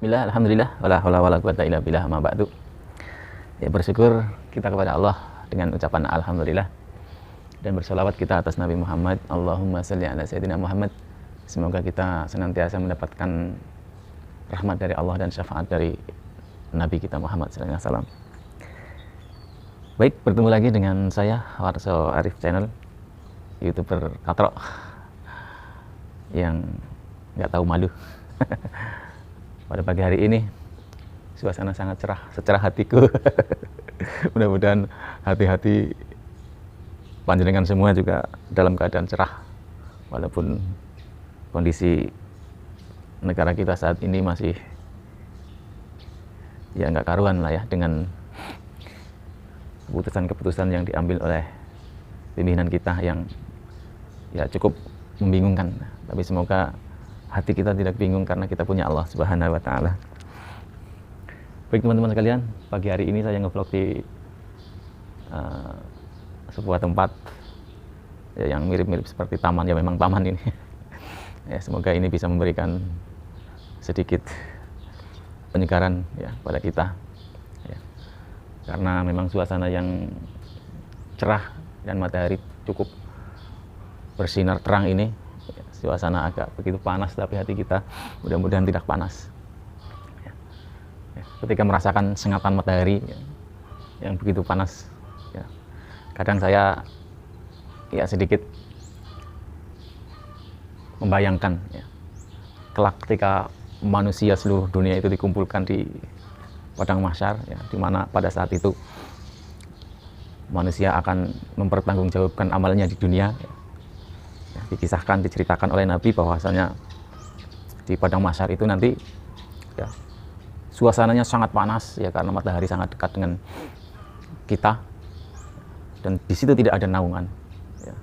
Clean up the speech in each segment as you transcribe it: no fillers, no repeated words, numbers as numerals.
Bismillah, alhamdulillah, wala haula wala quwata illa billah, ma ba'du. Ya, bersyukur kita kepada Allah dengan ucapan alhamdulillah dan bersolawat kita atas Nabi Muhammad. Allahumma shalli ala sayyidina Muhammad. Semoga kita senantiasa mendapatkan rahmat dari Allah dan syafaat dari Nabi kita Muhammad sallallahu alaihi wasallam. Baik, bertemu lagi dengan saya Warso Arif Channel, YouTuber Katro yang nggak tahu malu. Pada pagi hari ini suasana sangat cerah, secerah hatiku. Mudah-mudahan hati-hati panjenengan semua juga dalam keadaan cerah, walaupun kondisi negara kita saat ini masih ya nggak karuan lah ya, dengan keputusan-keputusan yang diambil oleh pimpinan kita yang ya cukup membingungkan. Tapi semoga hati kita tidak bingung karena kita punya Allah Subhanahu wa Ta'ala. Baik teman-teman sekalian, pagi hari ini saya ngevlog di sebuah tempat ya, yang mirip-mirip seperti taman, ya memang taman ini. Ya, semoga ini bisa memberikan sedikit penyegaran ya pada kita. Ya. Karena memang suasana yang cerah dan matahari cukup bersinar terang ini. Suasana agak begitu panas, tapi hati kita mudah-mudahan tidak panas. Ya. Ya. Ketika merasakan sengatan matahari ya, yang begitu panas, ya, kadang saya ya sedikit membayangkan ya, kelak ketika manusia seluruh dunia itu dikumpulkan di padang mahsyar, ya, di mana pada saat itu manusia akan mempertanggungjawabkan amalnya di dunia. Ya. Dikisahkan, diceritakan oleh Nabi bahwasanya di padang mahsyar itu nanti ya, suasananya sangat panas ya, karena matahari sangat dekat dengan kita, dan di situ tidak ada naungan ya.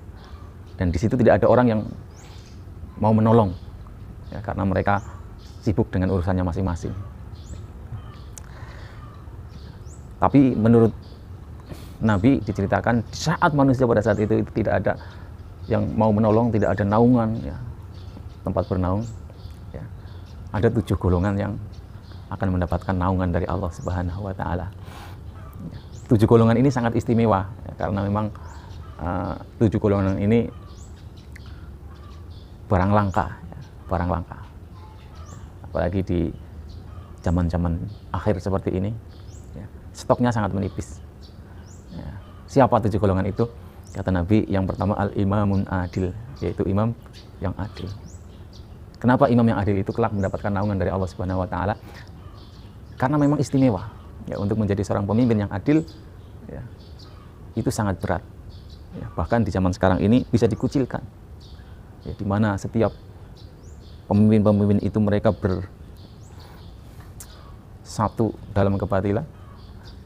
Dan di situ tidak ada orang yang mau menolong ya, karena mereka sibuk dengan urusannya masing-masing. Tapi menurut Nabi diceritakan saat manusia pada saat itu tidak ada yang mau menolong, tidak ada naungan ya, tempat bernaung ya. Ada 7 golongan yang akan mendapatkan naungan dari Allah Subhanahu wa Ta'ala. 7 golongan ini sangat istimewa ya, karena memang 7 golongan ini barang langka ya, barang langka. Apalagi di zaman-zaman akhir seperti ini ya, stoknya sangat menipis ya. Siapa 7 golongan itu? Kata Nabi, yang pertama al-imamun adil, yaitu imam yang adil. Kenapa imam yang adil itu kelak mendapatkan naungan dari Allah Subhanahu wa Ta'ala? Karena memang istimewa ya, untuk menjadi seorang pemimpin yang adil ya, itu sangat berat ya. Bahkan di zaman sekarang ini bisa dikucilkan ya, di mana setiap pemimpin-pemimpin itu mereka bersatu dalam kebatilan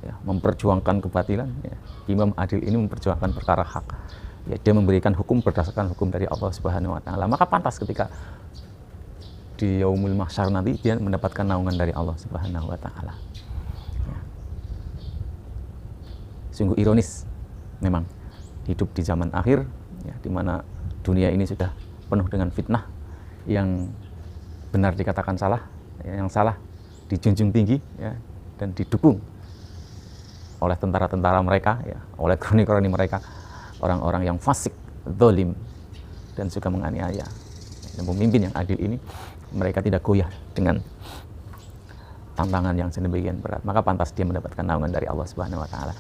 ya, memperjuangkan kebatilan ya. Imam adil ini memperjuangkan perkara hak ya, dia memberikan hukum berdasarkan hukum dari Allah Subhanahu wa Ta'ala. Maka pantas ketika di yaumul mahsyar nanti dia mendapatkan naungan dari Allah Subhanahu wa Ta'ala ya. Sungguh ironis memang hidup di zaman akhir ya, di mana dunia ini sudah penuh dengan fitnah, yang benar dikatakan salah ya, yang salah dijunjung tinggi ya, dan didukung oleh tentara-tentara mereka ya, oleh kroni-kroni mereka, orang-orang yang fasik, zalim, dan suka menganiaya. Dan pemimpin yang adil ini mereka tidak goyah dengan tantangan yang sedemikian berat, maka pantas dia mendapatkan naungan dari Allah Subhanahu wa Ta'ala.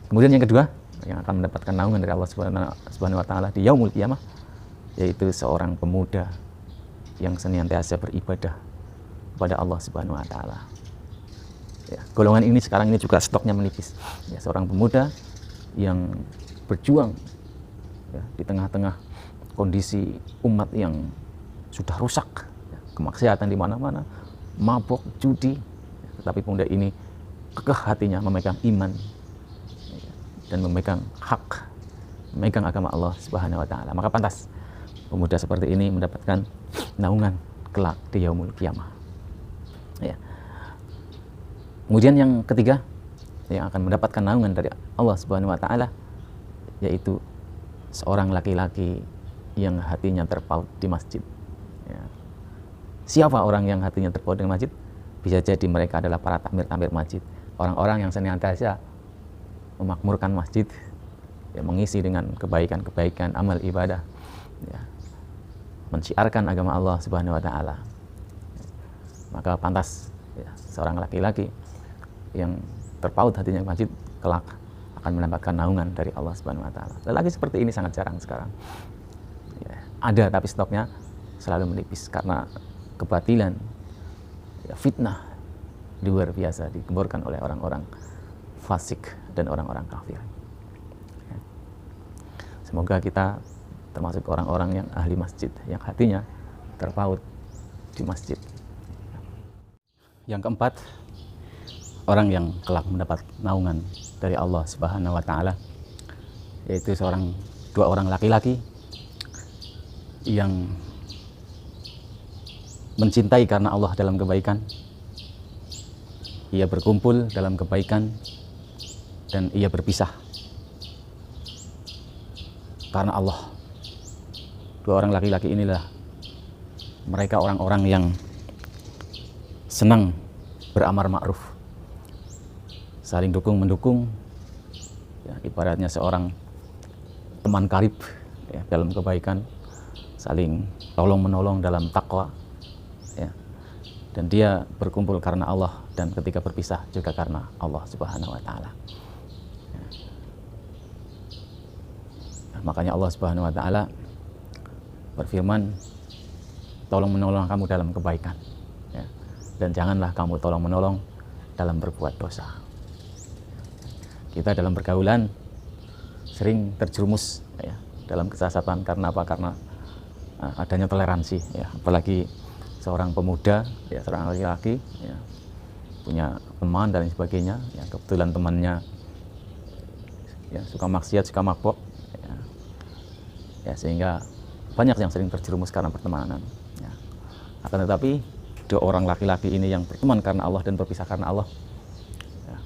Kemudian yang kedua yang akan mendapatkan naungan dari Allah Subhanahu wa Ta'ala di yaumul qiyamah, yaitu seorang pemuda yang senantiasa beribadah kepada Allah Subhanahu wa Ta'ala. Ya, golongan ini sekarang ini juga stoknya menipis ya, seorang pemuda yang berjuang ya, di tengah-tengah kondisi umat yang sudah rusak ya, kemaksiatan di mana-mana, mabok, judi ya, tetapi pemuda ini kekeh hatinya memegang iman ya, dan memegang hak, memegang agama Allah Subhanahu wa Ta'ala. Maka pantas pemuda seperti ini mendapatkan naungan kelak di yaumul qiyamah ya. Kemudian yang ketiga yang akan mendapatkan naungan dari Allah Subhanahu wa Ta'ala, yaitu seorang laki-laki yang hatinya terpaut di masjid ya. Siapa orang yang hatinya terpaut di masjid? Bisa jadi mereka adalah para takmir-takmir masjid, orang-orang yang senantiasa memakmurkan masjid, ya, mengisi dengan kebaikan-kebaikan amal ibadah, ya, menciarkan agama Allah Subhanahu wa taala. Maka pantas, ya, seorang laki-laki yang terpaut hatinya masjid kelak akan mendapatkan naungan dari Allah Subhanahu wa taala. Lelaki seperti ini sangat jarang sekarang. Ya, ada tapi stoknya selalu menipis karena kebatilan, ya, fitnah luar biasa digemborkan oleh orang-orang fasik dan orang-orang kafir. Ya. Semoga kita termasuk orang-orang yang ahli masjid, yang hatinya terpaut di masjid. Yang keempat, orang yang kelak mendapat naungan dari Allah Subhanahu wa taala, yaitu dua orang laki-laki yang mencintai karena Allah dalam kebaikan. Ia berkumpul dalam kebaikan dan ia berpisah karena Allah. Dua orang laki-laki inilah mereka orang-orang yang senang beramar ma'ruf, saling dukung-mendukung, ya, ibaratnya seorang teman karib, ya, dalam kebaikan, saling tolong-menolong dalam takwa, ya. Dan dia berkumpul karena Allah, dan ketika berpisah juga karena Allah Subhanahu wa taala. Ya. Nah, makanya Allah Subhanahu wa taala berfirman, tolong-menolong kamu dalam kebaikan, ya. Dan janganlah kamu tolong-menolong dalam berbuat dosa. Kita dalam pergaulan sering terjerumus, ya, dalam kesesatan. Karena apa? Karena adanya toleransi, ya. Apalagi seorang pemuda, ya, seorang laki-laki, ya, punya teman dan sebagainya, ya, kebetulan temannya, ya, suka maksiat, suka mabok, ya. Ya, sehingga banyak yang sering terjerumus karena pertemanan, ya. Akan tetapi dua orang laki-laki ini yang berteman karena Allah dan berpisah karena Allah, ya,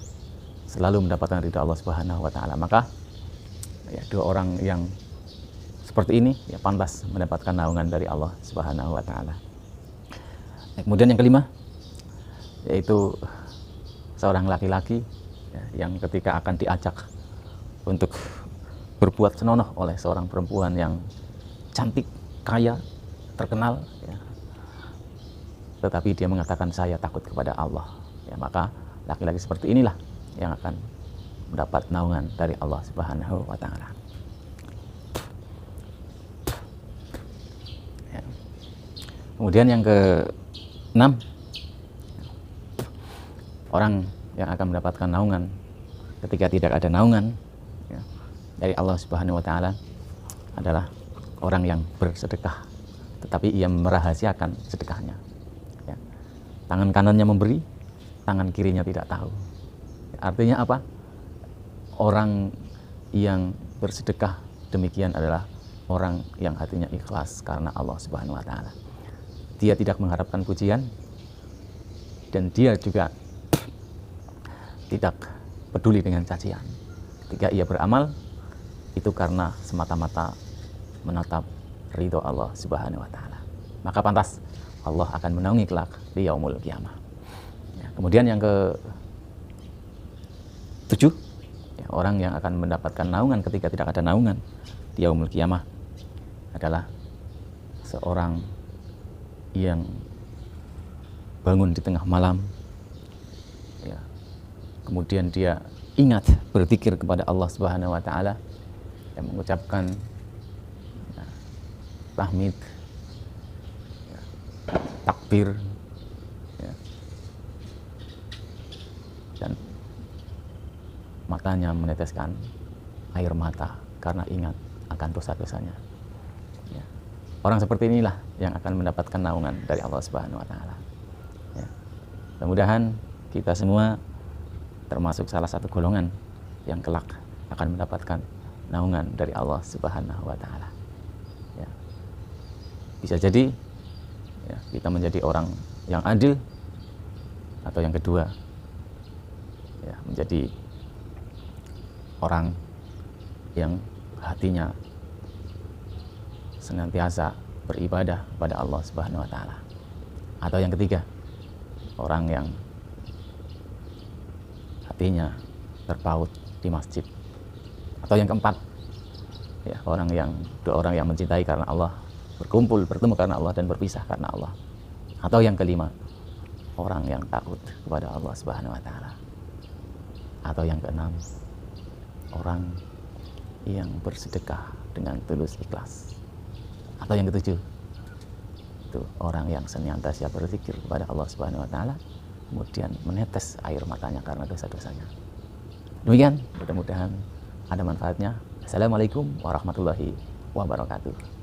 selalu mendapatkan ridha Allah Subhanahu wa taala. Maka, ya, dua orang yang seperti ini, ya, pantas mendapatkan naungan dari Allah Subhanahu wa taala. Kemudian yang kelima, yaitu seorang laki-laki, ya, yang ketika akan diajak untuk berbuat senonoh oleh seorang perempuan yang cantik, kaya, terkenal, ya, tetapi dia mengatakan saya takut kepada Allah, ya, maka laki-laki seperti inilah yang akan mendapat naungan dari Allah Subhanahu wa taala. Ya. Kemudian yang ke-6, orang yang akan mendapatkan naungan ketika tidak ada naungan, ya, dari Allah Subhanahu wa taala adalah orang yang bersedekah tetapi ia merahasiakan sedekahnya, ya. Tangan kanannya memberi, tangan kirinya tidak tahu. Artinya apa? Orang yang bersedekah demikian adalah orang yang hatinya ikhlas karena Allah Subhanahu wa taala. Dia tidak mengharapkan pujian, dan dia juga tidak peduli dengan cacian. Ketika ia beramal, itu karena semata-mata menatap ridho Allah Subhanahu wa taala. Maka pantas Allah akan menaungi kelak di yaumul qiyamah. Ya, kemudian yang ke-7, ya, orang yang akan mendapatkan naungan ketika tidak ada naungan di yaumul qiyamah adalah seorang yang bangun di tengah malam, ya, kemudian dia ingat berzikir kepada Allah Subhanahu wa taala, yang mengucapkan, ya, tahmid, ya, takbir, ya, dan matanya meneteskan air mata karena ingat akan dosa-dosanya. Ya. Orang seperti inilah yang akan mendapatkan naungan dari Allah Subhanahu wa taala. Ya. Mudah-mudahan kita semua termasuk salah satu golongan yang kelak akan mendapatkan naungan dari Allah Subhanahu wa taala. Ya. Bisa jadi, ya, kita menjadi orang yang adil, atau yang kedua, ya, menjadi orang yang hatinya senantiasa beribadah kepada Allah Subhanahu wa taala. Atau yang ketiga, orang yang hatinya terpaut di masjid. Atau yang keempat, ya, dua orang yang mencintai karena Allah, berkumpul, bertemu karena Allah, dan berpisah karena Allah. Atau yang kelima, orang yang takut kepada Allah Subhanahu wa Ta'ala. Atau yang keenam, orang yang bersedekah dengan tulus ikhlas. Atau yang ketujuh, itu orang yang senantiasa berzikir kepada Allah Subhanahu wa Ta'ala, kemudian menetes air matanya karena dosa-dosanya. Demikian, mudah-mudahan ada manfaatnya. Assalamualaikum warahmatullahi wabarakatuh.